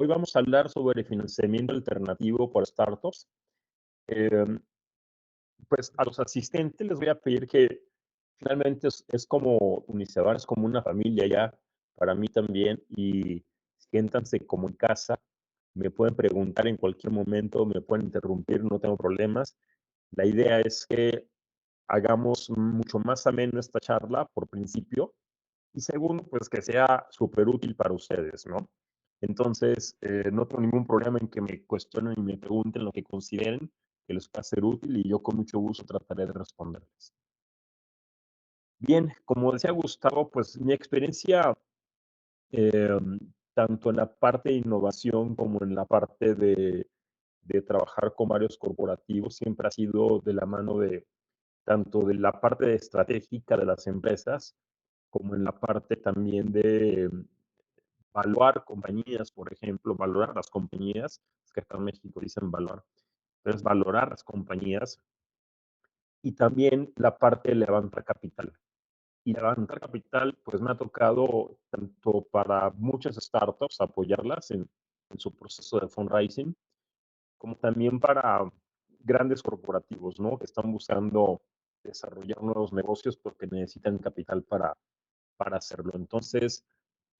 Hoy vamos a hablar sobre financiamiento alternativo para startups. Em, pues a los asistentes les voy a pedir que finalmente es como Unicebar, es como una familia ya, para mí también, y siéntanse como en casa. Me pueden preguntar en cualquier momento, me pueden interrumpir, no tengo problemas. La idea es que hagamos mucho más ameno esta charla, por principio, y segundo, pues que sea súper útil para ustedes, ¿no? Entonces, no tengo ningún problema en que me cuestionen y me pregunten lo que consideren que les va a ser útil y yo con mucho gusto trataré de responderles. Bien, como decía Gustavo, pues mi experiencia, eh, tanto en la parte de innovación como en la parte de trabajar con varios corporativos, siempre ha sido de la mano de tanto de la parte estratégica de las empresas, como en la parte también de evaluar compañías, por ejemplo, valorar las compañías, es que acá en México dicen valorar, entonces valorar las compañías y también la parte de levantar capital. Y levantar capital, pues me ha tocado tanto para muchas startups apoyarlas en su proceso de fundraising, como también para grandes corporativos, ¿no? Que están buscando desarrollar nuevos negocios porque necesitan capital para hacerlo. Entonces,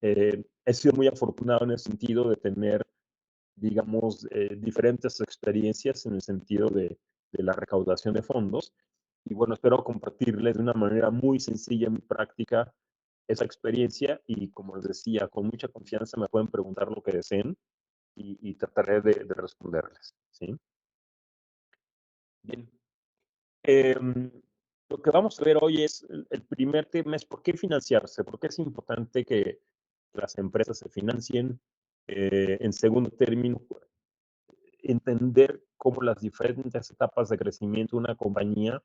he sido muy afortunado en el sentido de tener, digamos, diferentes experiencias en el sentido de la recaudación de fondos. Y bueno, espero compartirles de una manera muy sencilla, muy práctica, esa experiencia y como les decía, con mucha confianza me pueden preguntar lo que deseen y trataré de responderles, ¿sí? Bien. Em, lo que vamos a ver hoy es, el primer tema es por qué financiarse, por qué es importante que las empresas se financien. En segundo término, entender cómo las diferentes etapas de crecimiento de una compañía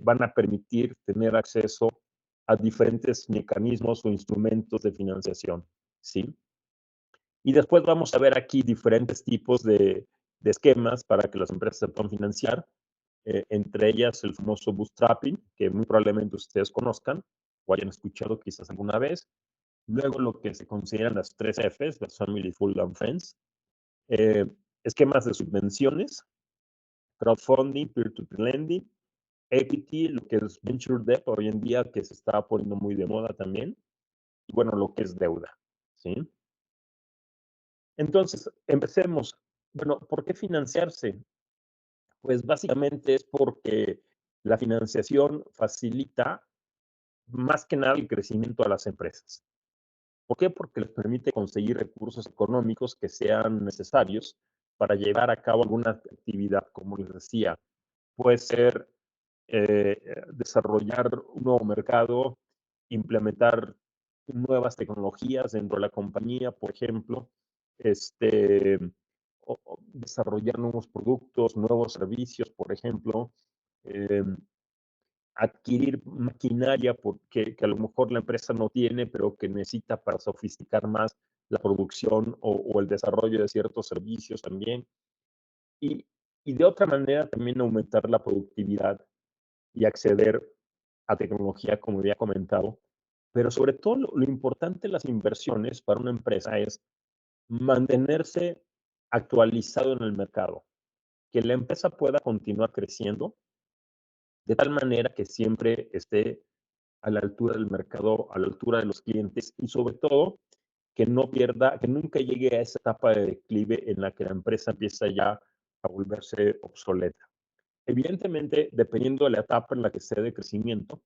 van a permitir tener acceso a diferentes mecanismos o instrumentos de financiación, ¿sí? Y después vamos a ver aquí diferentes tipos de esquemas para que las empresas se puedan financiar, entre ellas el famoso bootstrapping, que muy probablemente ustedes conozcan o hayan escuchado quizás alguna vez. Luego lo que se consideran las 3 Fs, las Family, Full and Friends, eh, esquemas de subvenciones, crowdfunding, peer-to-peer lending, equity, lo que es venture debt hoy en día, que se está poniendo muy de moda también, y bueno, lo que es deuda, ¿sí? Entonces, empecemos. Bueno, ¿por qué financiarse? Pues básicamente es porque la financiación facilita más que nada el crecimiento a las empresas. ¿Por qué? Porque les permite conseguir recursos económicos que sean necesarios para llevar a cabo alguna actividad, como les decía. Puede ser desarrollar un nuevo mercado, implementar nuevas tecnologías dentro de la compañía, por ejemplo, este, o desarrollar nuevos productos, nuevos servicios, por ejemplo, eh, adquirir maquinaria porque, que a lo mejor la empresa no tiene, pero que necesita para sofisticar más la producción o el desarrollo de ciertos servicios también. Y, y de otra manera también aumentar la productividad y acceder a tecnología, como había comentado. Pero sobre todo lo importante de las inversiones para una empresa es mantenerse actualizado en el mercado, que la empresa pueda continuar creciendo de tal manera que siempre esté a la altura del mercado, a la altura de los clientes y sobre todo que no pierda, que nunca llegue a esa etapa de declive en la que la empresa empieza ya a volverse obsoleta. Evidentemente, dependiendo de la etapa en la que esté de crecimiento,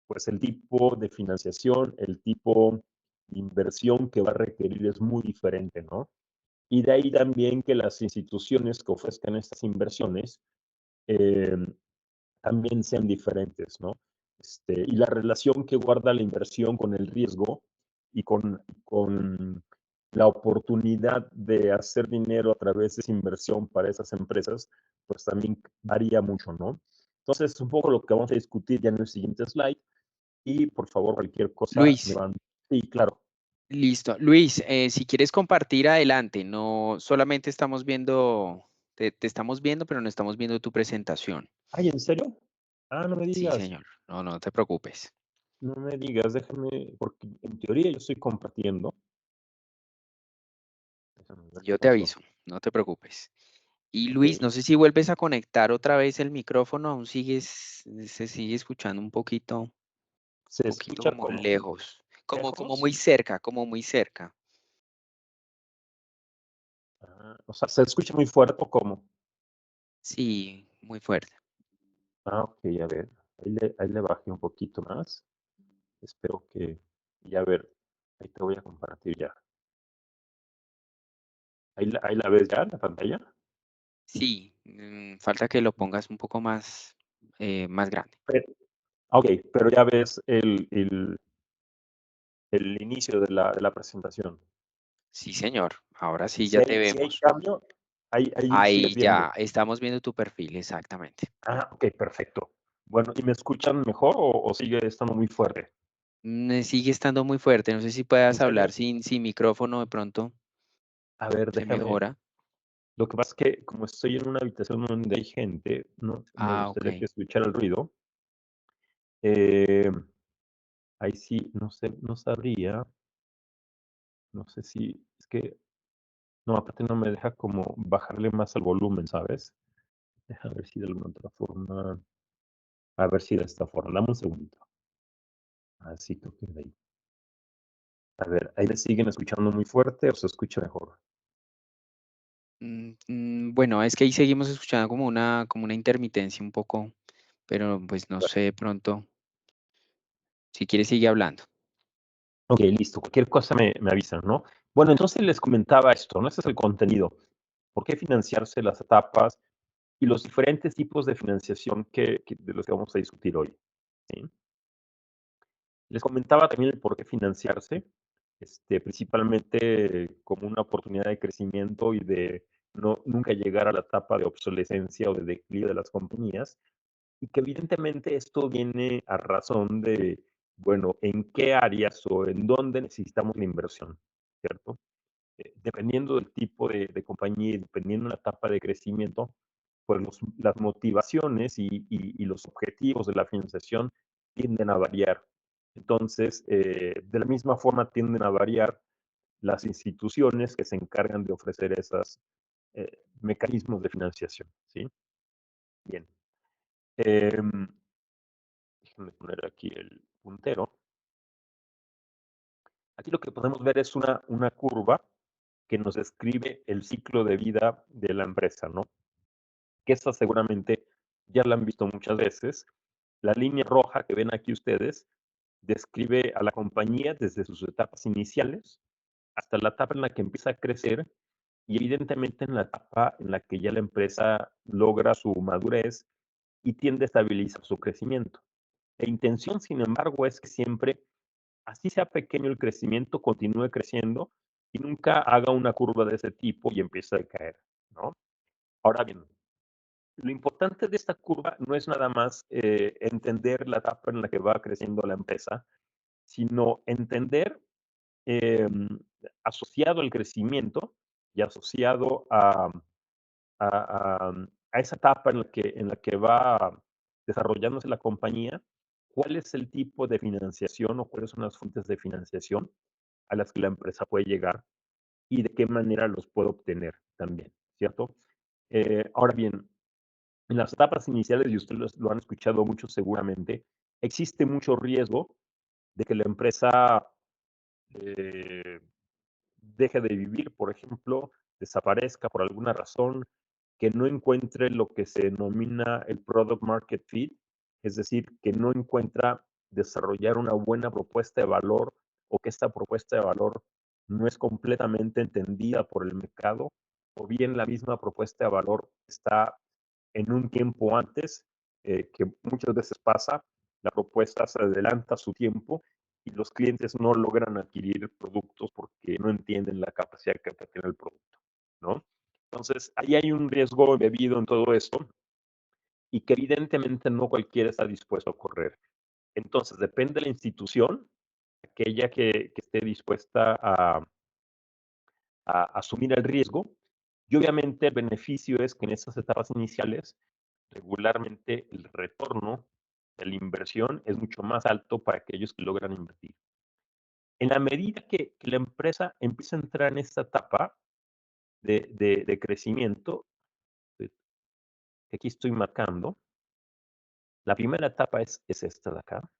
pues el tipo de financiación, el tipo de inversión que va a requerir es muy diferente, ¿no? Y de ahí también que las instituciones que ofrezcan estas inversiones eh, también sean diferentes, ¿no? Y la relación que guarda la inversión con el riesgo y con la oportunidad de hacer dinero a través de esa inversión para esas empresas, pues también varía mucho, ¿no? Entonces, es un poco lo que vamos a discutir ya en el siguiente slide. Y por favor, cualquier cosa me Luis, van. Sí, claro. listo. Luis, si quieres compartir adelante, no solamente estamos viendo, te estamos viendo, pero no estamos viendo tu presentación. Ay, ¿en serio? Ah, no me Sí, digas. señor. No, no te preocupes. No me digas, déjame, porque en teoría yo estoy compartiendo. Yo ¿Qué te pasó? aviso, no te preocupes. Y Luis, Ok. no sé si vuelves a conectar otra vez el micrófono, aún se sigue escuchando un ¿Se poquito escucha como como lejos, como lejos? muy cerca, como muy cerca. O sea, ¿se escucha muy fuerte o cómo? Sí, muy fuerte. Okey, a ver, ahí le bajé un poquito más. Espero que y a ver, ahí te voy a compartir ya. ¿Ahí la ves ya, la pantalla? Sí, falta que lo pongas un poco más, más grande. Pe pero ya ves el inicio de la presentación. Sí, señor. Ahora sí Si ya hay te si hay vemos. cambio, ahí sigues Ahí viendo. ya estamos viendo tu perfil, exactamente. Okey, perfecto. Bueno, ¿y me escuchan mejor o sigue estando muy fuerte? Sigue estando muy fuerte. No sé si puedas ¿En serio? hablar sin micrófono de pronto. A ver, Se déjame. mejora. Lo que pasa es que como estoy en una habitación donde hay gente, no me Ah, gustaría que ok. escuchara el ruido. Em, Ahí sí, no sé, no sabría, no sé si es que no, aparte no me deja como bajarle más al volumen, ¿sabes? Deja ver si de alguna otra forma, a ver si de esta forma, dame un segundito. Así creo que de ahí. A ver, ¿ahí me siguen escuchando muy fuerte o se escucha mejor? Bueno, es que ahí seguimos escuchando como una intermitencia un poco, pero pues no sé de pronto. Si quieres, sigue hablando. Ok, listo. Cualquier cosa me avisan, ¿no? Bueno, entonces les comentaba esto, ¿no? Este es el contenido. ¿Por qué financiarse las etapas y los diferentes tipos de financiación de los que vamos a discutir hoy? ¿Sí? Les comentaba también el por qué financiarse, principalmente como una oportunidad de crecimiento y de nunca llegar a la etapa de obsolescencia o de declive de las compañías, y que evidentemente esto viene a razón de, bueno, en qué áreas o en dónde necesitamos la inversión, ¿cierto? Dependiendo del tipo de compañía y dependiendo de la etapa de crecimiento, pues las motivaciones y los objetivos de la financiación tienden a variar. Entonces, de la misma forma tienden a variar las instituciones que se encargan de ofrecer esos mecanismos de financiación, ¿sí? Bien. Em, Déjenme poner aquí el puntero. Aquí lo que podemos ver es una curva que nos describe el ciclo de vida de la empresa, ¿no? Que esta seguramente ya la han visto muchas veces. La línea roja que ven aquí ustedes describe a la compañía desde sus etapas iniciales hasta la etapa en la que empieza a crecer y evidentemente en la etapa en la que ya la empresa logra su madurez y tiende a estabilizar su crecimiento. La intención, sin embargo, es que siempre, así sea pequeño el crecimiento, continúe creciendo y nunca haga una curva de ese tipo y empiece a caer, ¿no? Ahora bien, lo importante de esta curva no es nada más entender la etapa en la que va creciendo la empresa, sino entender, eh, asociado al crecimiento y asociado a esa etapa en la que va desarrollándose la compañía, cuál es el tipo de financiación o cuáles son las fuentes de financiación a las que la empresa puede llegar y de qué manera los puede obtener también, ¿cierto? Ahora bien, en las etapas iniciales, y ustedes lo han escuchado mucho seguramente, existe mucho riesgo de que la empresa eh, deje de vivir, por ejemplo, desaparezca por alguna razón, que no encuentre lo que se denomina el product market fit, es decir, que no encuentra desarrollar una buena propuesta de valor o que esta propuesta de valor no es completamente entendida por el mercado, o bien la misma propuesta de valor está en un tiempo antes, que muchas veces pasa, la propuesta se adelanta a su tiempo y los clientes no logran adquirir productos porque no entienden la capacidad que tiene el producto, ¿no? Entonces, ahí hay un riesgo debido en todo esto y que evidentemente no cualquiera está dispuesto a correr. Entonces, depende de la institución, aquella que esté dispuesta a asumir el riesgo y obviamente el beneficio es que en esas etapas iniciales regularmente el retorno de la inversión es mucho más alto para aquellos que logran invertir. En la medida que la empresa empieza a entrar en esta etapa, de crecimiento, que aquí estoy marcando. La primera etapa es esta de acá,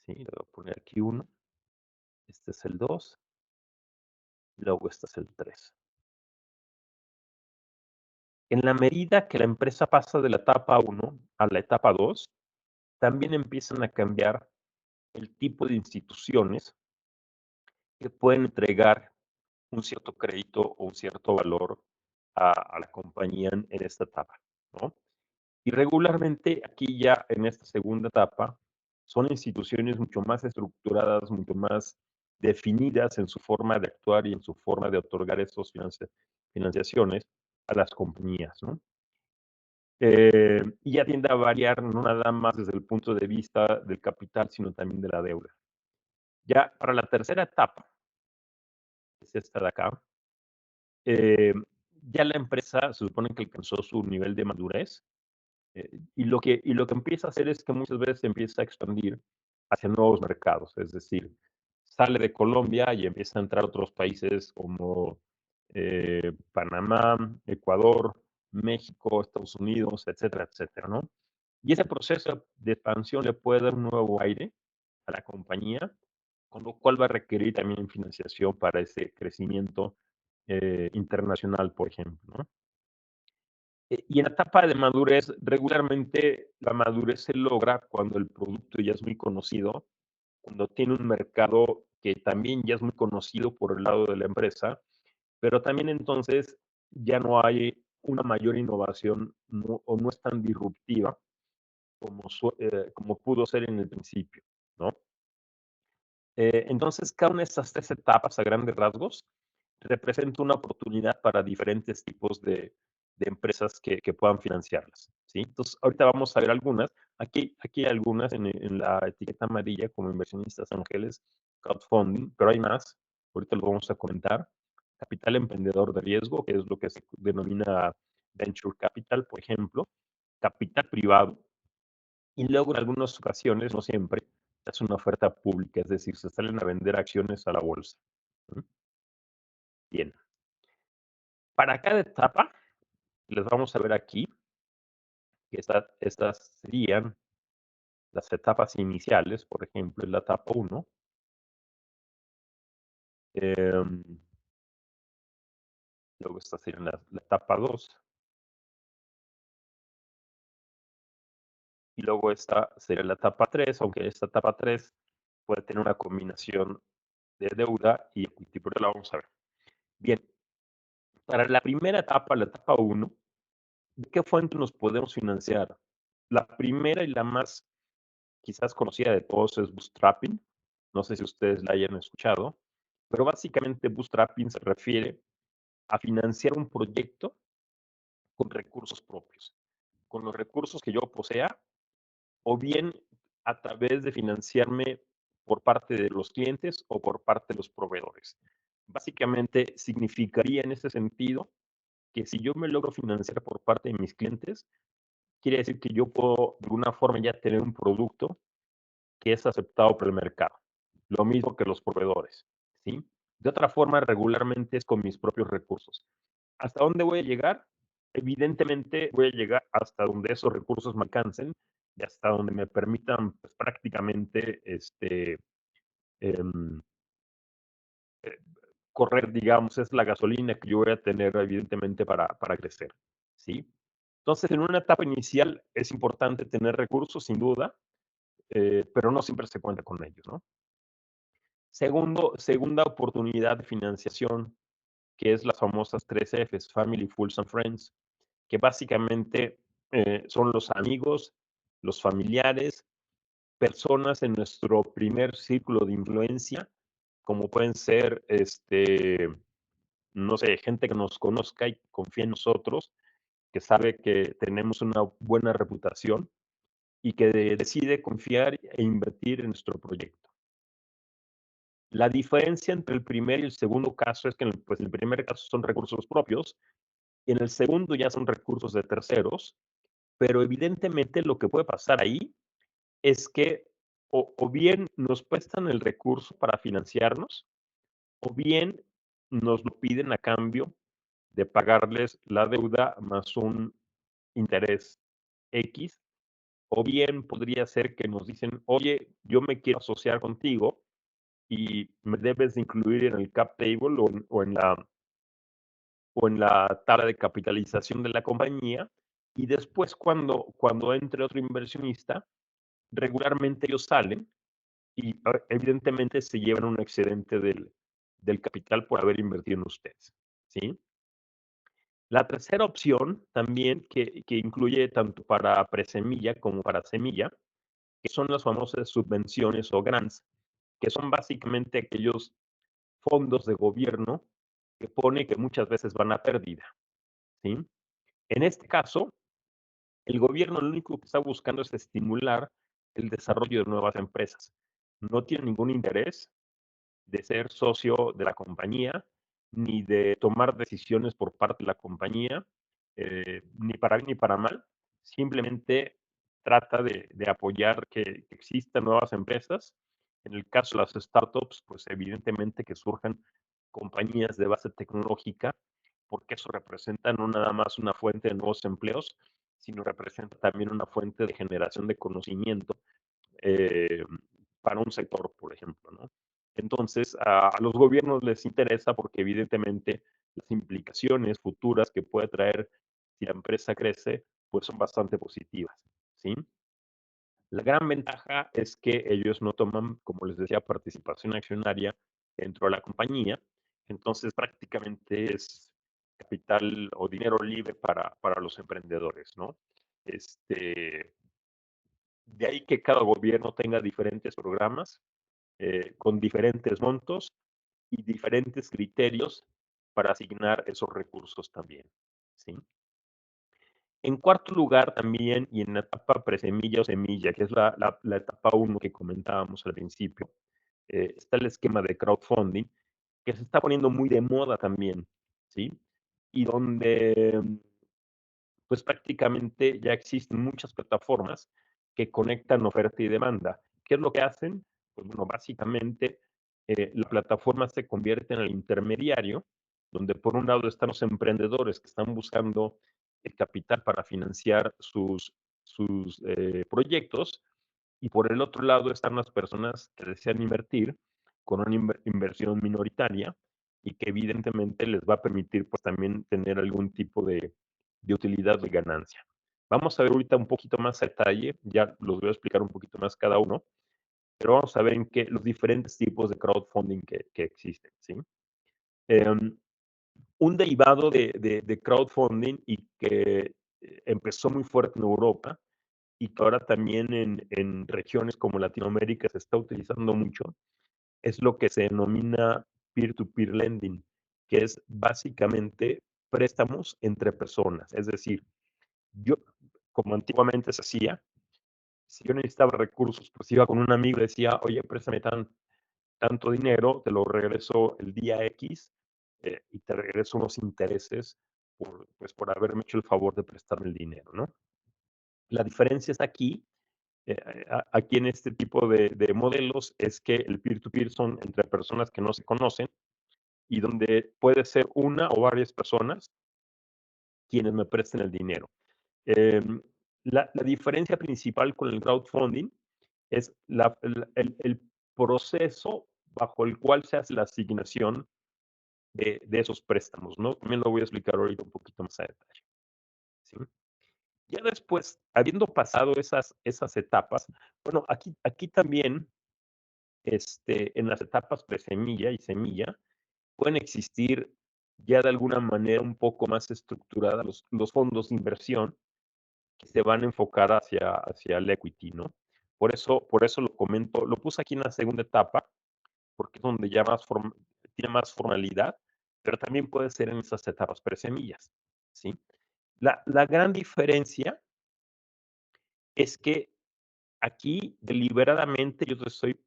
¿sí? Le voy a poner aquí 1, este es el 2, luego este es el 3. En la medida que la empresa pasa de la etapa 1 a la etapa 2, también empiezan a cambiar el tipo de instituciones que pueden entregar un cierto crédito o un cierto valor a la compañía en esta etapa, ¿no? Y regularmente aquí ya en esta segunda etapa son instituciones mucho más estructuradas, mucho más definidas en su forma de actuar y en su forma de otorgar esas financiaciones a las compañías, ¿no? Y ya tiende a variar no nada más desde el punto de vista del capital, sino también de la deuda. Ya para la tercera etapa, es esta de acá, eh, ya la empresa se supone que alcanzó su nivel de madurez, y lo que empieza a hacer es que muchas veces se empieza a expandir hacia nuevos mercados, es decir, sale de Colombia y empieza a entrar a otros países como Panamá, Ecuador, México, Estados Unidos, etcétera, etcétera, ¿no? Y ese proceso de expansión le puede dar un nuevo aire a la compañía, con lo cual va a requerir también financiación para ese crecimiento internacional, por ejemplo, ¿no? Y en la etapa de madurez, regularmente la madurez se logra cuando el producto ya es muy conocido, cuando tiene un mercado que también ya es muy conocido por el lado de la empresa, pero también entonces ya no hay una mayor innovación o no es tan disruptiva como pudo ser en el principio, ¿no? Entonces, cada una de estas 3 etapas, a grandes rasgos, representa una oportunidad para diferentes tipos de empresas que puedan financiarlas, ¿sí? Entonces, ahorita vamos a ver algunas. Aquí hay algunas en la etiqueta amarilla como inversionistas ángeles, crowdfunding, pero hay más. Ahorita lo vamos a comentar. Capital emprendedor de riesgo, que es lo que se denomina venture capital, por ejemplo. Capital privado, y luego en algunas ocasiones, no siempre, es una oferta pública, es decir, se salen a vender acciones a la bolsa. ¿Mm? Bien, para cada etapa, les vamos a ver aquí que estas serían las etapas iniciales, por ejemplo, en la etapa 1. Luego esta sería la etapa 2, y luego esta sería la etapa 3, aunque esta etapa 3 puede tener una combinación de deuda y equity, pero la vamos a ver. Bien, para la primera etapa, la etapa 1, ¿de qué fuente nos podemos financiar? La primera y la más quizás conocida de todos es bootstrapping. No sé si ustedes la hayan escuchado, pero básicamente bootstrapping se refiere a financiar un proyecto con recursos propios, con los recursos que yo posea, o bien a través de financiarme por parte de los clientes o por parte de los proveedores. Básicamente significaría en ese sentido que si yo me logro financiar por parte de mis clientes, quiere decir que yo puedo de alguna forma ya tener un producto que es aceptado por el mercado. Lo mismo que los proveedores, ¿sí? De otra forma, regularmente es con mis propios recursos. ¿Hasta dónde voy a llegar? Evidentemente voy a llegar hasta donde esos recursos me alcancen y hasta donde me permitan pues, prácticamente em, eh, correr, digamos, es la gasolina que yo voy a tener evidentemente para crecer, ¿sí? Entonces, en una etapa inicial es importante tener recursos, sin duda, pero no siempre se cuenta con ellos, ¿no? Segunda oportunidad de financiación, que es las famosas 3 Fs, Family, Fools and Friends, que básicamente son los amigos, los familiares, personas en nuestro primer círculo de influencia, como pueden ser, no sé, gente que nos conozca y confía en nosotros, que sabe que tenemos una buena reputación y que decide confiar e invertir en nuestro proyecto. La diferencia entre el primer y el segundo caso es que pues, en el primer caso son recursos propios y en el segundo ya son recursos de terceros, pero evidentemente lo que puede pasar ahí es que o bien nos prestan el recurso para financiarnos o bien nos lo piden a cambio de pagarles la deuda más un interés X, o bien podría ser que nos dicen, oye, yo me quiero asociar contigo y me debes de incluir en el cap table o en la tabla de capitalización de la compañía. Y después, cuando entre otro inversionista, regularmente ellos salen y evidentemente se llevan un excedente del capital por haber invertido en ustedes, ¿sí? La tercera opción también que incluye tanto para presemilla como para semilla, que son las famosas subvenciones o grants, que son básicamente aquellos fondos de gobierno que pone que muchas veces van a pérdida, ¿sí? En este caso, el gobierno lo único que está buscando es estimular el desarrollo de nuevas empresas. No tiene ningún interés de ser socio de la compañía, ni de tomar decisiones por parte de la compañía, ni para bien ni para mal. Simplemente trata de apoyar que existan nuevas empresas. En el caso de las startups, pues evidentemente que surjan compañías de base tecnológica, porque eso representa no nada más una fuente de nuevos empleos, sino representa también una fuente de generación de conocimiento eh, para un sector, por ejemplo, ¿no? Entonces, a los gobiernos les interesa porque evidentemente las implicaciones futuras que puede traer si la empresa crece, pues son bastante positivas, ¿sí? La gran ventaja es que ellos no toman, como les decía, participación accionaria dentro de la compañía, entonces prácticamente es capital o dinero libre para los emprendedores, ¿no? Este, de ahí que cada gobierno tenga diferentes programas con diferentes montos y diferentes criterios para asignar esos recursos también, ¿sí? En cuarto lugar también, y en la etapa presemilla o semilla, que es la etapa uno que comentábamos al principio, está el esquema de crowdfunding, que se está poniendo muy de moda también, ¿sí? Y donde pues prácticamente ya existen muchas plataformas que conectan oferta y demanda. ¿Qué es lo que hacen? Pues bueno, básicamente la plataforma se convierte en el intermediario, donde por un lado están los emprendedores que están buscando el capital para financiar sus proyectos, y por el otro lado están las personas que desean invertir con una inversión minoritaria y que evidentemente les va a permitir pues también tener algún tipo de utilidad de ganancia. Vamos a ver ahorita un poquito más a detalle, ya los voy a explicar un poquito más cada uno, pero vamos a ver en qué los diferentes tipos de crowdfunding que existen, ¿sí? Um, un derivado de crowdfunding y que empezó muy fuerte en Europa y que ahora también en regiones como Latinoamérica se está utilizando mucho, es lo que se denomina peer-to-peer lending, que es básicamente préstamos entre personas. Es decir, yo, como antiguamente se hacía, si yo necesitaba recursos, pues iba con un amigo y decía, oye, préstame tanto dinero, te lo regreso el día X y te regreso unos intereses pues, por haberme hecho el favor de prestarme el dinero, ¿no? La diferencia es aquí, aquí en este tipo de modelos, es que el peer-to-peer son entre personas que no se conocen y donde puede ser una o varias personas quienes me presten el dinero. Em, la diferencia principal con el crowdfunding es el proceso bajo el cual se hace la asignación de esos préstamos, ¿no? También lo voy a explicar ahorita un poquito más a detalle, ¿sí? Ya después, habiendo pasado esas etapas, bueno, aquí también, en las etapas presemilla y semilla, pueden existir ya de alguna manera un poco más estructuradas los fondos de inversión que se van a enfocar hacia el equity, ¿no? Por eso lo comento, lo puse aquí en la segunda etapa, porque es donde ya tiene más formalidad, pero también puede ser en esas etapas presemillas, ¿sí? La gran diferencia es que aquí deliberadamente yo te estoy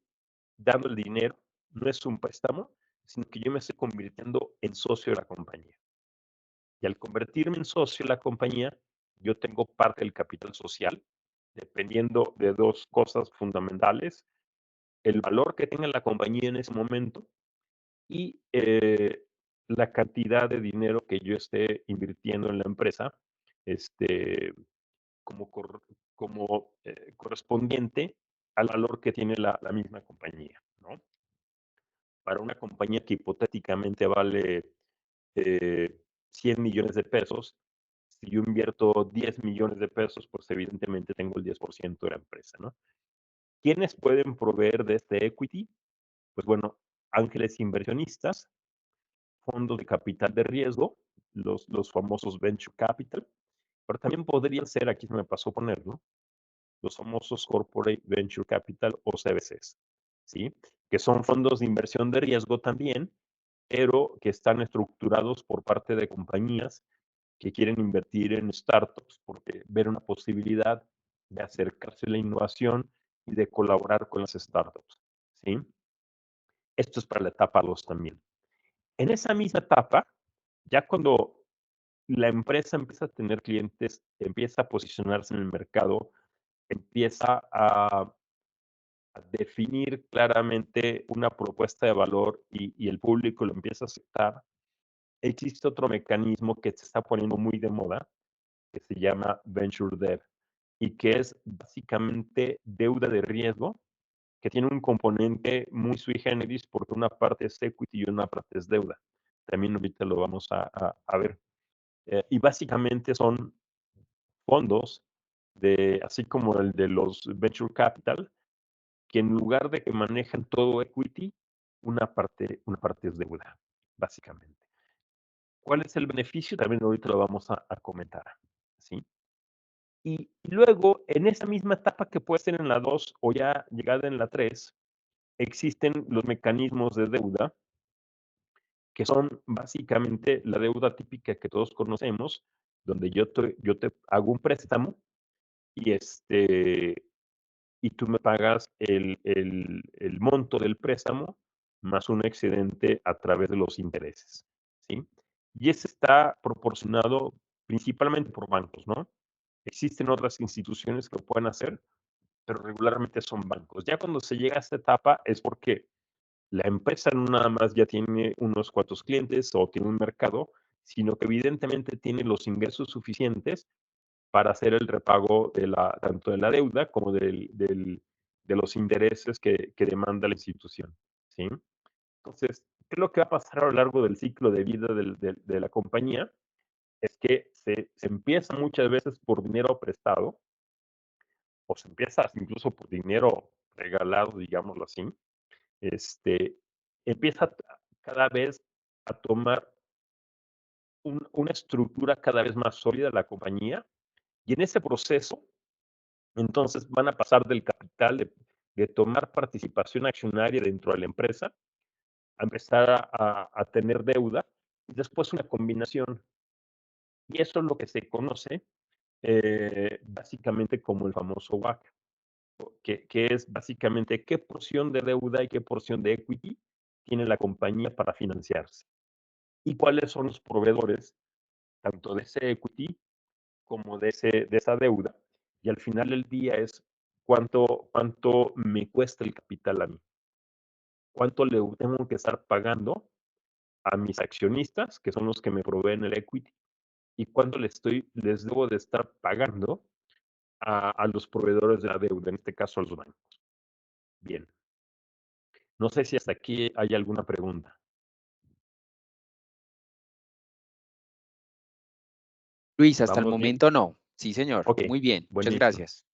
dando el dinero, no es un préstamo, sino que yo me estoy convirtiendo en socio de la compañía. Y al convertirme en socio de la compañía, yo tengo parte del capital social, dependiendo de dos cosas fundamentales, el valor que tenga la compañía en ese momento y la cantidad de dinero que yo esté invirtiendo en la empresa, este, como, correspondiente al valor que tiene la misma compañía, ¿no? Para una compañía que hipotéticamente vale 100 millones de pesos, si yo invierto 10 millones de pesos, pues evidentemente tengo el 10% de la empresa, ¿no? ¿Quiénes pueden proveer de este equity? Pues bueno, ángeles inversionistas, fondos de capital de riesgo, los famosos venture capital, pero también podrían ser, aquí se me pasó poner, ¿no? Los famosos corporate venture capital o CVCs, ¿sí? Que son fondos de inversión de riesgo también, pero que están estructurados por parte de compañías que quieren invertir en startups porque ver una posibilidad de acercarse a la innovación y de colaborar con las startups, ¿sí? Esto es para la etapa 2 también. En esa misma etapa, ya cuando la empresa empieza a tener clientes, empieza a posicionarse en el mercado, empieza a definir claramente una propuesta de valor y el público lo empieza a aceptar, existe otro mecanismo que se está poniendo muy de moda, que se llama Venture Debt, y que es básicamente deuda de riesgo, que tiene un componente muy sui generis, porque una parte es equity y una parte es deuda. También ahorita lo vamos a ver. Y básicamente son fondos, así como el de los Venture Capital, que en lugar de que manejan todo equity, una parte es deuda, básicamente. ¿Cuál es el beneficio? También ahorita lo vamos a comentar, ¿sí? Y luego, en esa misma etapa que puede ser en la 2 o ya llegada en la 3, existen los mecanismos de deuda, que son básicamente la deuda típica que todos conocemos, donde yo te hago un préstamo y, y tú me pagas el monto del préstamo más un excedente a través de los intereses, ¿sí? Y ese está proporcionado principalmente por bancos, ¿no? Existen otras instituciones que lo pueden hacer, pero regularmente son bancos. Ya cuando se llega a esta etapa es porque la empresa no nada más ya tiene unos cuantos clientes o tiene un mercado, sino que evidentemente tiene los ingresos suficientes para hacer el repago tanto de la deuda como de los intereses que demanda la institución, ¿sí? Entonces, ¿qué es lo que va a pasar a lo largo del ciclo de vida de la compañía? Es que se empieza muchas veces por dinero prestado, o se empieza incluso por dinero regalado, digámoslo así, este, empieza cada vez a tomar una estructura cada vez más sólida la compañía, y en ese proceso, entonces van a pasar del capital de tomar participación accionaria dentro de la empresa a empezar a tener deuda y después una combinación. Y eso es lo que se conoce básicamente como el famoso WACC, que es básicamente qué porción de deuda y qué porción de equity tiene la compañía para financiarse y cuáles son los proveedores tanto de ese equity como de esa deuda. Y al final del día es cuánto me cuesta el capital a mí, cuánto le tengo que estar pagando a mis accionistas, que son los que me proveen el equity, y cuánto les debo de estar pagando a los proveedores de la deuda, en este caso a los bancos. Bien, no sé si hasta aquí hay alguna pregunta. Luis, hasta el ¿Vamos bien? momento no. Sí, señor. Ok, Muy bien. Muchas buenísimo. gracias.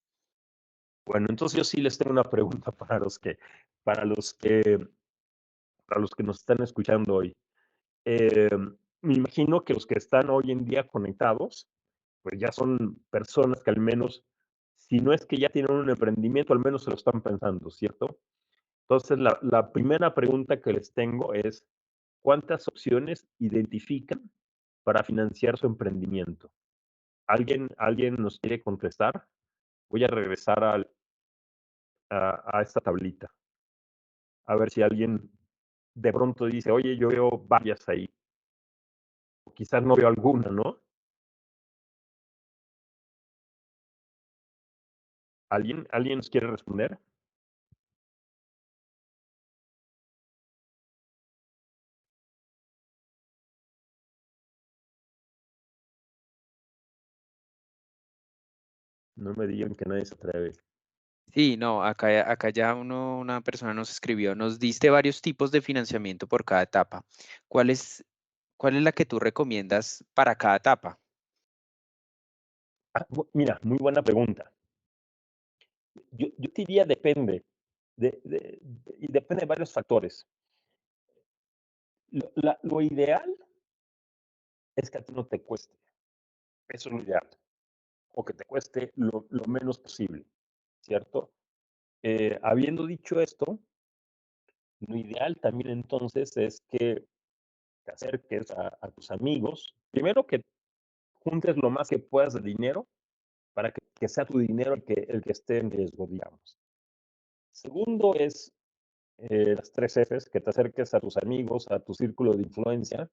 Bueno, entonces yo sí les tengo una pregunta para los que, para los que nos están escuchando hoy. Eh, Me imagino que los que están hoy en día conectados, pues ya son personas que al menos, si no es que ya tienen un emprendimiento, al menos se lo están pensando, ¿cierto? Entonces, la primera pregunta que les tengo es, ¿cuántas opciones identifican para financiar su emprendimiento? ¿Alguien nos quiere contestar? Voy a regresar a esta tablita, a ver si alguien de pronto dice, oye, yo veo varias ahí, o quizás no veo alguna, ¿no? ¿Alguien nos quiere responder? No me digan que nadie se atreve. Sí, no, acá ya una persona nos escribió, nos diste varios tipos de financiamiento por cada etapa. ¿Cuál es, cuál es la que tú recomiendas para cada etapa? Mira, muy buena pregunta. Yo te diría depende, y depende de varios factores. Lo ideal es que a ti no te cueste, eso es lo ideal, o que te cueste lo menos posible, ¿cierto? Habiendo dicho esto, lo ideal también entonces es que te acerques a tus amigos, primero que juntes lo más que puedas de dinero para que sea tu dinero el que esté en riesgo, digamos. Segundo es las 3 Fs, que te acerques a tus amigos, a tu círculo de influencia,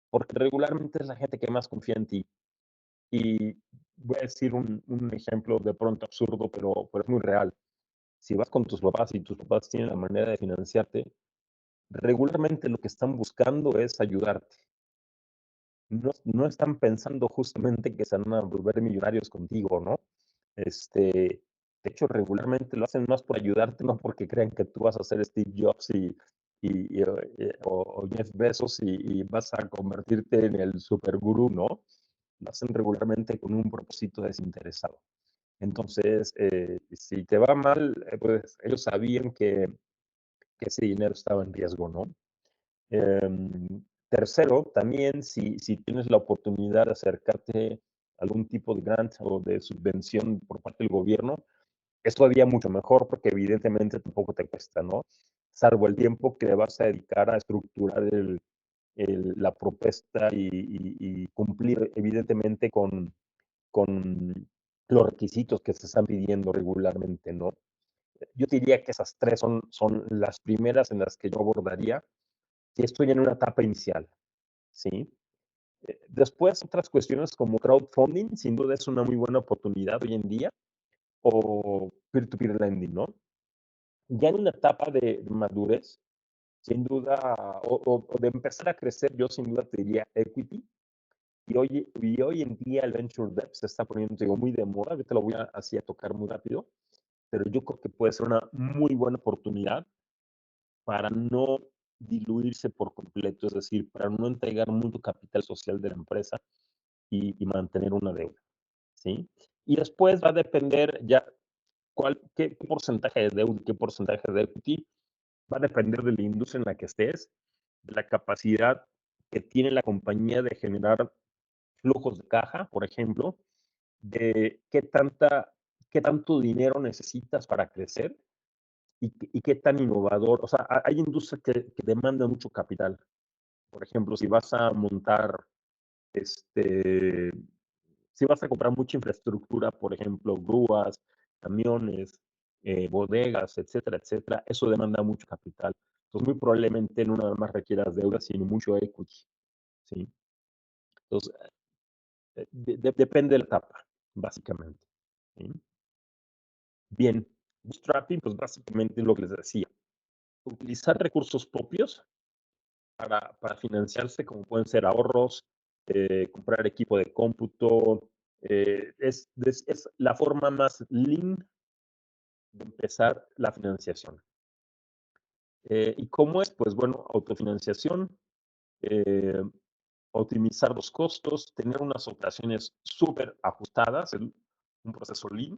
porque regularmente es la gente que más confía en ti. Y voy a decir un ejemplo de pronto absurdo, pero es muy real. Si vas con tus papás y tus papás tienen la manera de financiarte, regularmente lo que están buscando es ayudarte. No están pensando justamente que se van a volver millonarios contigo, ¿no? De hecho, regularmente lo hacen más por ayudarte, no porque crean que tú vas a ser Steve Jobs o Jeff Bezos y vas a convertirte en el supergurú, ¿no? Lo hacen regularmente con un propósito desinteresado. Entonces, si te va mal, pues ellos sabían que ese dinero estaba en riesgo, ¿no? Tercero, también si tienes la oportunidad de acercarte a algún tipo de grant o de subvención por parte del gobierno, es todavía mucho mejor porque evidentemente tampoco te cuesta, ¿no? Salvo el tiempo que le vas a dedicar a estructurar la propuesta y cumplir evidentemente con los requisitos que se están pidiendo regularmente, ¿no? Yo diría que esas tres son las primeras en las que yo abordaría si estoy en una etapa inicial, ¿sí? Después, otras cuestiones como crowdfunding, sin duda es una muy buena oportunidad hoy en día, o peer-to-peer lending, ¿no? Ya en una etapa de madurez, sin duda, o de empezar a crecer, yo sin duda te diría equity, y hoy en día el venture debt se está poniendo, digo, muy de moda, ahorita lo voy así a tocar muy rápido, pero yo creo que puede ser una muy buena oportunidad para no diluirse por completo, es decir, para no entregar mucho capital social de la empresa y mantener una deuda, ¿sí? Y después va a depender ya qué porcentaje de deuda y qué porcentaje de equity, va a depender de la industria en la que estés, de la capacidad que tiene la compañía de generar flujos de caja, por ejemplo, de qué tanto dinero necesitas para crecer y qué tan innovador. O sea, hay industrias que demandan mucho capital. Por ejemplo, si vas a montar, este, si vas a comprar mucha infraestructura, por ejemplo, grúas, camiones, bodegas, etcétera, etcétera, eso demanda mucho capital. Entonces, muy probablemente no nada más requieras deuda, sino mucho equity, ¿sí? Entonces, depende de la etapa, básicamente, ¿sí? Bien, bootstrapping, pues básicamente es lo que les decía. Utilizar recursos propios para financiarse, como pueden ser ahorros, comprar equipo de cómputo, es la forma más lean de empezar la financiación. ¿Y cómo es? Pues bueno, autofinanciación, eh, optimizar los costos, tener unas operaciones súper ajustadas, un proceso lean,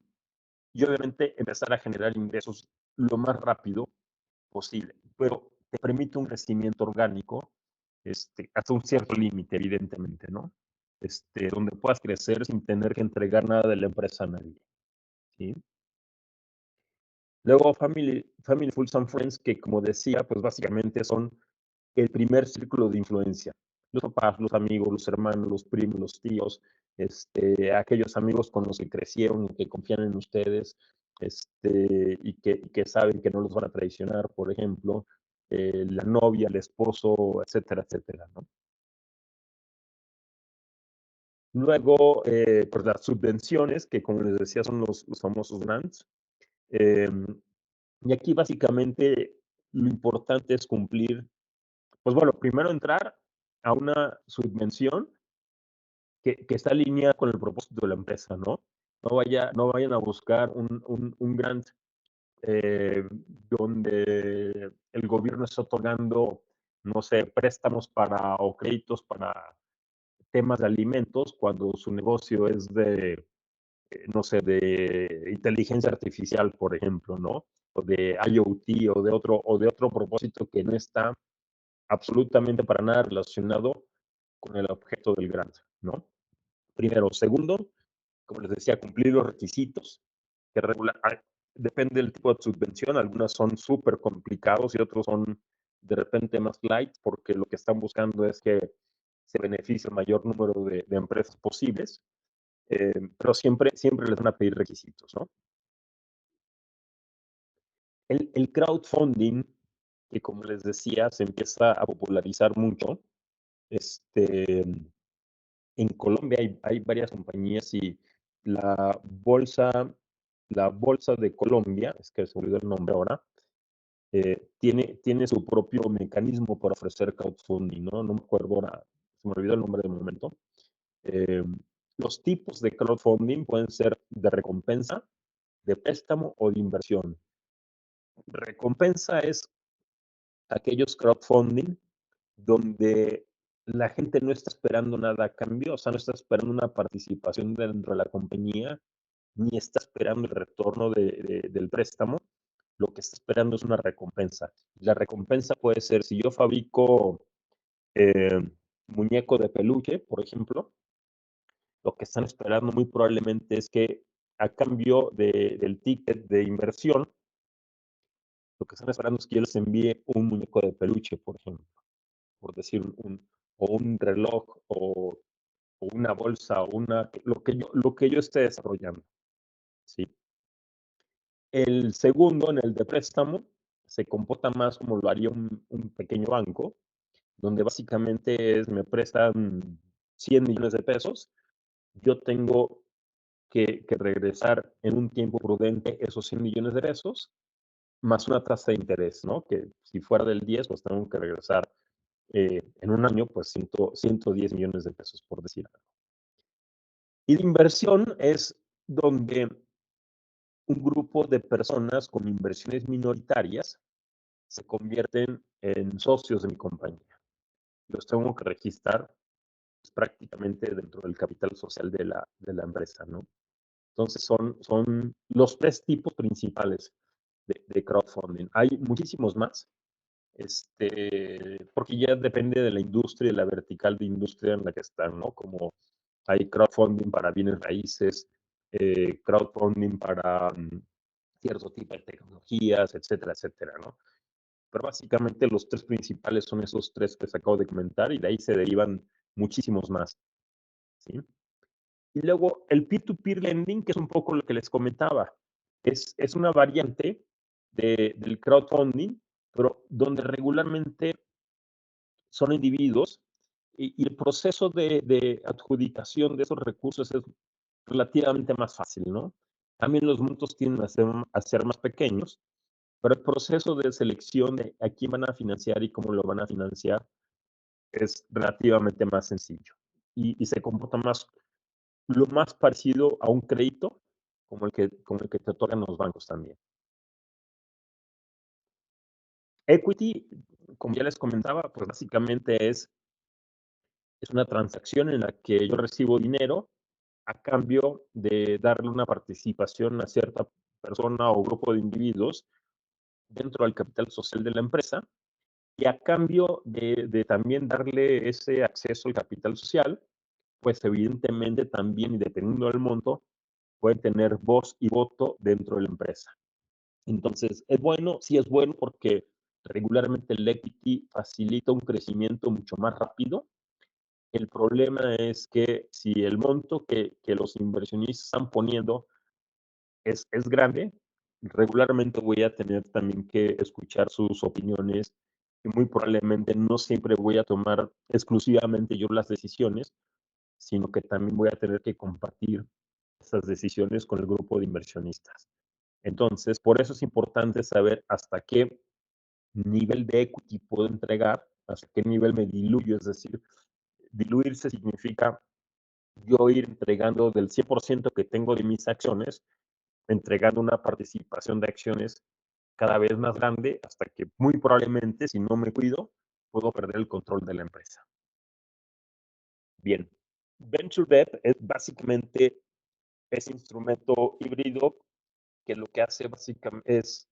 y obviamente empezar a generar ingresos lo más rápido posible, pero te permite un crecimiento orgánico hasta un cierto límite, evidentemente, ¿no? Donde puedas crecer sin tener que entregar nada de la empresa a nadie, ¿sí? Luego, Family Fools and Friends, que como decía, pues básicamente son el primer círculo de influencia. Los papás, los amigos, los hermanos, los primos, los tíos, aquellos amigos con los que crecieron y que confían en ustedes, y que saben que no los van a traicionar, por ejemplo, la novia, el esposo, etcétera, etcétera, ¿no? Luego, pues las subvenciones, que como les decía, son los famosos grants. Em, y aquí básicamente lo importante es cumplir, pues bueno, primero entrar a una subvención que está alineada con el propósito de la empresa, ¿no? no vayan a buscar un grant eh, donde el gobierno está otorgando, no sé, préstamos para o créditos para temas de alimentos cuando su negocio es de, no sé, de inteligencia artificial, por ejemplo, ¿no? O de IoT o de otro propósito que no está absolutamente para nada relacionado con el objeto del grant, ¿no? Primero. Segundo, como les decía, cumplir los requisitos que regula. Depende del tipo de subvención, algunas son súper complicados y otros son de repente más light, porque lo que están buscando es que se beneficie el mayor número de empresas posibles, pero siempre les van a pedir requisitos, ¿no? El crowdfunding, que como les decía, se empieza a popularizar mucho, este, en Colombia hay varias compañías y la bolsa, la bolsa de Colombia, es que se me olvidó el nombre ahora, tiene su propio mecanismo para ofrecer crowdfunding, ¿no? No me acuerdo ahora, se me olvidó el nombre de momento. Eh, los tipos de crowdfunding pueden ser de recompensa, de préstamo o de inversión. Recompensa es aquellos crowdfunding donde la gente no está esperando nada a cambio, o sea, no está esperando una participación dentro de la compañía, ni está esperando el retorno del préstamo, lo que está esperando es una recompensa. La recompensa puede ser, si yo fabrico eh, muñeco de peluche, por ejemplo, lo que están esperando muy probablemente es que a cambio del ticket de inversión, lo que están esperando es que yo les envíe un muñeco de peluche, por ejemplo, por decir o un reloj o una bolsa o lo que yo esté desarrollando, ¿sí? El segundo, en el de préstamo, se comporta más como lo haría un pequeño banco, donde básicamente me prestan 100 millones de pesos, yo tengo que regresar en un tiempo prudente esos 100 millones de pesos, más una tasa de interés, ¿no? Que si fuera del 10, pues tengo que regresar en un año, pues 110 millones de pesos, por decir algo. Y de inversión es donde un grupo de personas con inversiones minoritarias se convierten en socios de mi compañía. Los tengo que registrar pues, prácticamente dentro del capital social de la empresa, ¿no? Entonces son los tres tipos principales de crowdfunding. Hay muchísimos más, porque ya depende de la industria y la vertical de industria en la que están, ¿no? Como hay crowdfunding para bienes raíces, crowdfunding para cierto tipo de tecnologías, etcétera, etcétera, ¿no? Pero básicamente los tres principales son esos tres que se acabo de comentar y de ahí se derivan muchísimos más, ¿sí? Y luego el peer-to-peer lending, que es un poco lo que les comentaba, es una variante del crowdfunding, pero donde regularmente son individuos y el proceso de adjudicación de esos recursos es relativamente más fácil, ¿no? También los montos tienden a ser más pequeños, pero el proceso de selección de a quién van a financiar y cómo lo van a financiar es relativamente más sencillo y se comporta lo más parecido a un crédito como el que te otorgan los bancos también. Equity, como ya les comentaba, pues básicamente es una transacción en la que yo recibo dinero a cambio de darle una participación a cierta persona o grupo de individuos dentro del capital social de la empresa y a cambio de también darle ese acceso al capital social, pues evidentemente también, y dependiendo del monto, puede tener voz y voto dentro de la empresa. Entonces, ¿es bueno? Sí es bueno porque regularmente el equity facilita un crecimiento mucho más rápido. El problema es que si el monto que los inversionistas están poniendo es grande, regularmente voy a tener también que escuchar sus opiniones y muy probablemente no siempre voy a tomar exclusivamente yo las decisiones, sino que también voy a tener que compartir esas decisiones con el grupo de inversionistas. Entonces, por eso es importante saber hasta qué nivel de equity puedo entregar, hasta qué nivel me diluyo, es decir, diluirse significa yo ir entregando del 100% que tengo de mis acciones, entregando una participación de acciones cada vez más grande hasta que muy probablemente, si no me cuido, puedo perder el control de la empresa. Bien, Venture Debt es básicamente ese instrumento híbrido que lo que hace básicamente es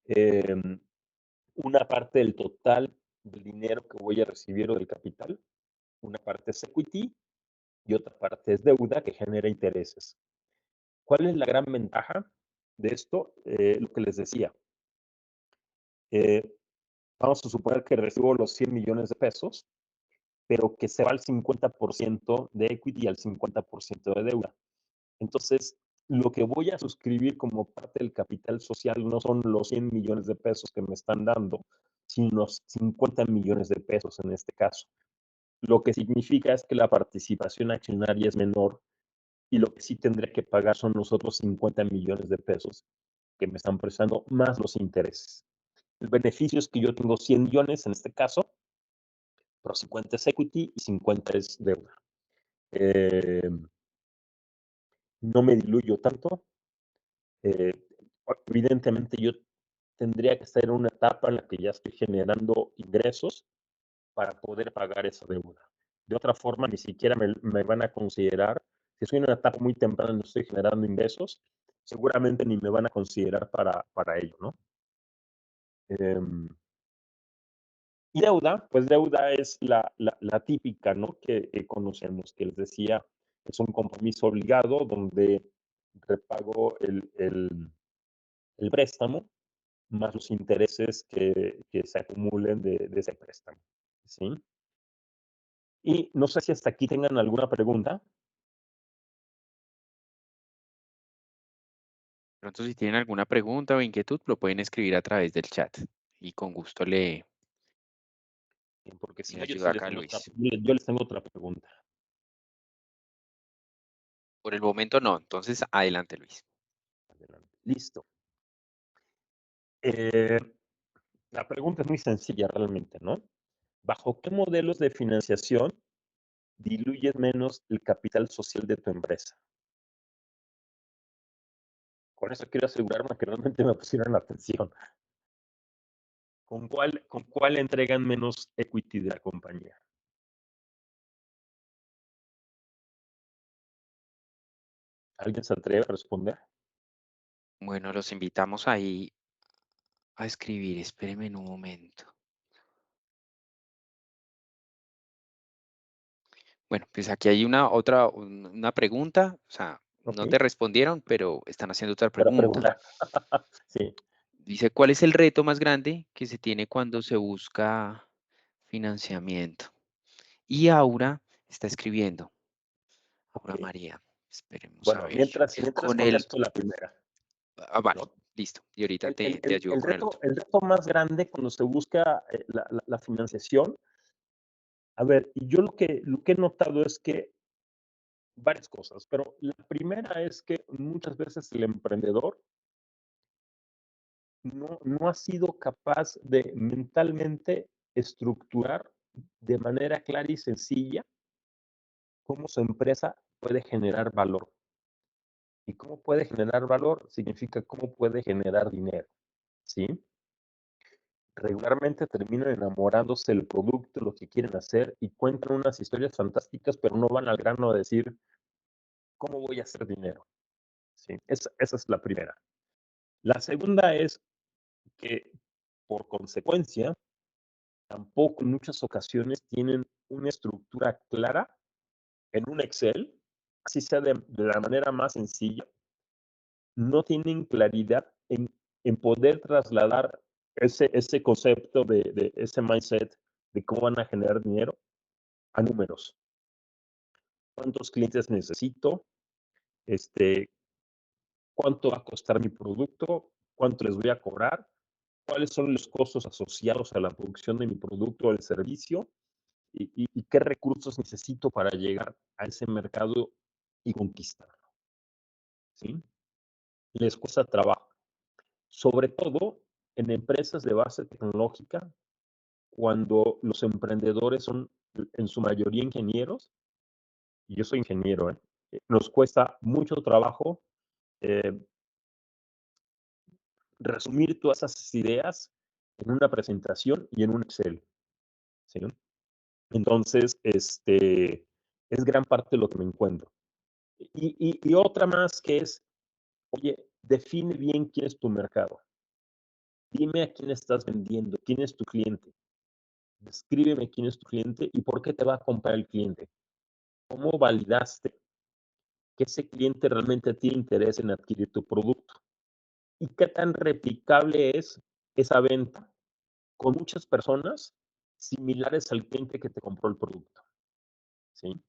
eh, una parte del total del dinero que voy a recibir o del capital, una parte es equity y otra parte es deuda que genera intereses. ¿Cuál es la gran ventaja de esto? Lo que les decía. Eh, Vamos a suponer que recibo los 100 millones de pesos, pero que se va al 50% de equity y al 50% de deuda. Entonces, lo que voy a suscribir como parte del capital social no son los 100 millones de pesos que me están dando, sino 50 millones de pesos en este caso. Lo que significa es que la participación accionaria es menor y lo que sí tendré que pagar son los otros 50 millones de pesos que me están prestando más los intereses. El beneficio es que yo tengo 100 millones en este caso, pero 50 es equity y 50 es deuda. Eh, no me diluyo tanto. Eh, Evidentemente yo tendría que estar en una etapa en la que ya estoy generando ingresos para poder pagar esa deuda. De otra forma, ni siquiera me van a considerar, si estoy en una etapa muy temprana y no estoy generando ingresos, seguramente ni me van a considerar para ello, ¿no? Y deuda, pues deuda es la típica, ¿no? Que conocemos, que les decía, es un compromiso obligado donde repago el préstamo más los intereses que se acumulen de ese préstamo, ¿sí? Y no sé si hasta aquí tengan alguna pregunta. Pronto, si tienen alguna pregunta o inquietud, lo pueden escribir a través del chat y con gusto Porque si le no, yo ayudo sí les acá a tengo otra, Luis. yo les tengo otra pregunta. Por el momento no, entonces adelante, Luis. Adelante. Listo. Eh, la pregunta es muy sencilla realmente, ¿no? ¿Bajo qué modelos de financiación diluyes menos el capital social de tu empresa? Con eso quiero asegurarme que realmente me pusieron atención. ¿Con cuál entregan menos equity de la compañía? ¿Alguien se atreve a responder? Bueno, los invitamos ahí a escribir. Espérenme en un momento. Bueno, pues aquí hay una pregunta. O sea, Ok. no te respondieron, pero están haciendo otra Para pregunta. preguntar. Sí. Dice, ¿cuál es el reto más grande que se tiene cuando se busca financiamiento? Y Aura está escribiendo. Aura Ok. María, esperemos a Bueno, ver. mientras Con el, contesto la primera, vale, ¿no? listo. Y ahorita El, te, el- te el- ayudo el con el reto, otro. el reto más grande cuando se busca la financiación, a ver, y yo lo que he notado es que varias cosas, pero la primera es que muchas veces el emprendedor no ha sido capaz de mentalmente estructurar de manera clara y sencilla cómo su empresa puede generar valor. Y cómo puede generar valor significa cómo puede generar dinero, ¿sí? Regularmente terminan enamorándose del producto, lo que quieren hacer y cuentan unas historias fantásticas, pero no van al grano a decir, ¿cómo voy a hacer dinero? ¿Sí? Esa es la primera. La segunda es que, por consecuencia, tampoco en muchas ocasiones tienen una estructura clara en un Excel, así sea de la manera más sencilla, no tienen claridad en poder trasladar ese concepto de ese mindset de cómo van a generar dinero a números. ¿Cuántos clientes necesito? Este, ¿Cuánto va a costar mi producto? ¿Cuánto les voy a cobrar? ¿Cuáles son los costos asociados a la producción de mi producto o el servicio? ¿Y qué recursos necesito para llegar a ese mercado y conquistarlo? ¿Sí? Les cuesta trabajo. Sobre todo en empresas de base tecnológica, cuando los emprendedores son en su mayoría ingenieros y yo soy ingeniero, nos cuesta mucho trabajo eh, resumir todas esas ideas en una presentación y en un Excel, ¿sí? Entonces, es gran parte de lo que me encuentro. Y otra más que es, oye, define bien quién es tu mercado. Dime a quién estás vendiendo, quién es tu cliente. Descríbeme quién es tu cliente y por qué te va a comprar el cliente. ¿Cómo validaste que ese cliente realmente tiene interés en adquirir tu producto? ¿Y qué tan replicable es esa venta con muchas personas similares al cliente que te compró el producto? ¿Sí?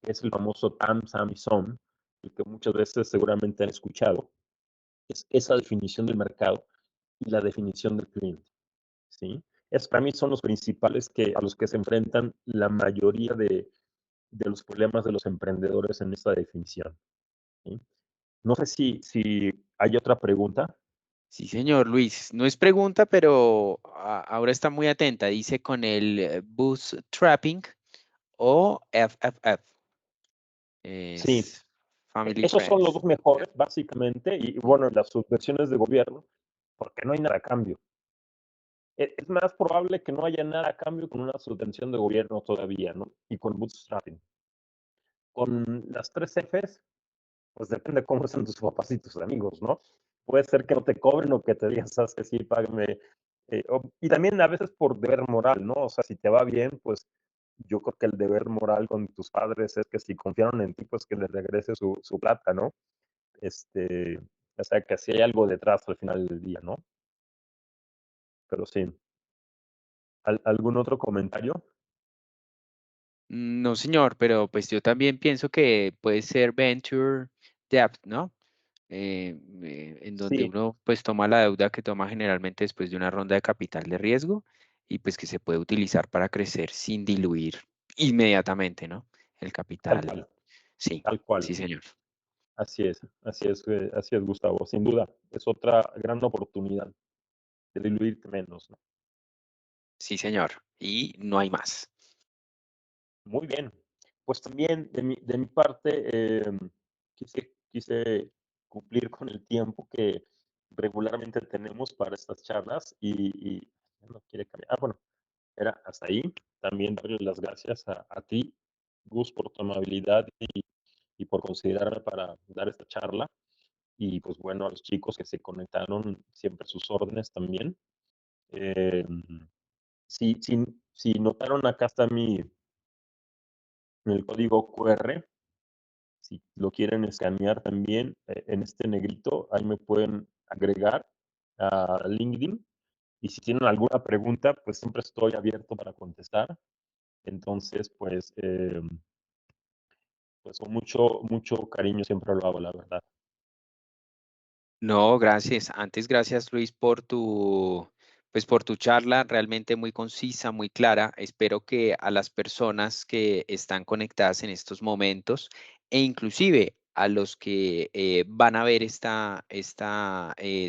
Es el famoso TAM, SAM y SOM, el que muchas veces seguramente han escuchado. Es esa definición del mercado y la definición del cliente, ¿sí? Es, para mí son los principales a los que se enfrentan la mayoría de los problemas de los emprendedores en esta definición, ¿sí? No sé si hay otra pregunta. Sí, señor Luis. No es pregunta, pero ahora está muy atenta. Dice con el bootstrapping o FFF. Sí, Es Family esos son los Friends. dos mejores, básicamente, y bueno, las subvenciones de gobierno, porque no hay nada a cambio. Es más probable que no haya nada a cambio con una subvención de gobierno todavía, ¿no? Y con bootstrapping. Con las tres Fs, pues depende cómo sean tus papás y tus amigos, ¿no? Puede ser que no te cobren o que te digan, sabes que sí, págame. Y también a veces por deber moral, ¿no? O sea, si te va bien, pues yo creo que el deber moral con tus padres es que si confiaron en ti, pues que les regrese su plata, ¿no? Este, o sea, que si hay algo detrás al final del día, ¿no? Pero sí. ¿Algún otro comentario? No, señor, pero pues yo también pienso que puede ser venture debt, ¿no? En donde Sí, uno pues toma la deuda que toma generalmente después de una ronda de capital de riesgo y pues que se puede utilizar para crecer sin diluir inmediatamente, ¿no? El tal capital. cual, Sí, tal cual. sí, señor. Así es, Gustavo, sin duda. Es otra gran oportunidad de diluirte menos, ¿no? Sí, señor. Y no hay más. Muy bien. Pues también de mi parte, quise cumplir con el tiempo que regularmente tenemos para estas charlas y ya no quiere cambiar. Bueno, era hasta ahí. También darle las gracias a ti, Gus, por tu amabilidad y por considerarme para dar esta charla. Y pues bueno, a los chicos que se conectaron, siempre sus órdenes también. Eh, si, si, si notaron, acá está el código QR. Si lo quieren escanear también en este negrito, ahí me pueden agregar a LinkedIn. Y si tienen alguna pregunta, pues siempre estoy abierto para contestar. Entonces, pues con mucho cariño siempre lo hago, la verdad. No, gracias. Antes, gracias Luis pues por tu charla, realmente muy concisa, muy clara. Espero que a las personas que están conectadas en estos momentos e inclusive a los que van a ver esta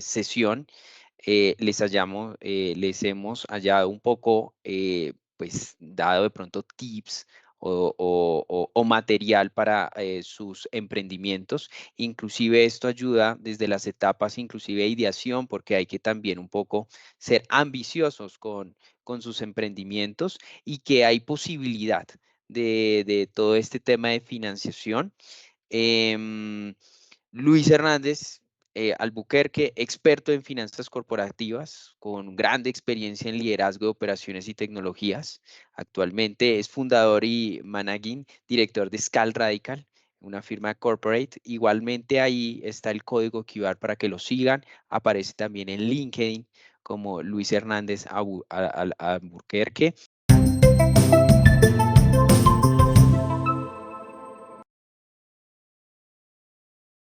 sesión, les hemos hallado un poco, pues dado de pronto tips o material para sus emprendimientos. Inclusive esto ayuda desde las etapas, inclusive de ideación, porque hay que también un poco ser ambiciosos con sus emprendimientos y que hay posibilidad de todo este tema de financiación. Em, Luis Hernández Albuquerque, experto en finanzas corporativas, con grande experiencia en liderazgo de operaciones y tecnologías. Actualmente es fundador y managing director de Scal Radical, una firma corporate. Igualmente ahí está el código QR para que lo sigan. Aparece también en LinkedIn como Luis Hernández Albuquerque.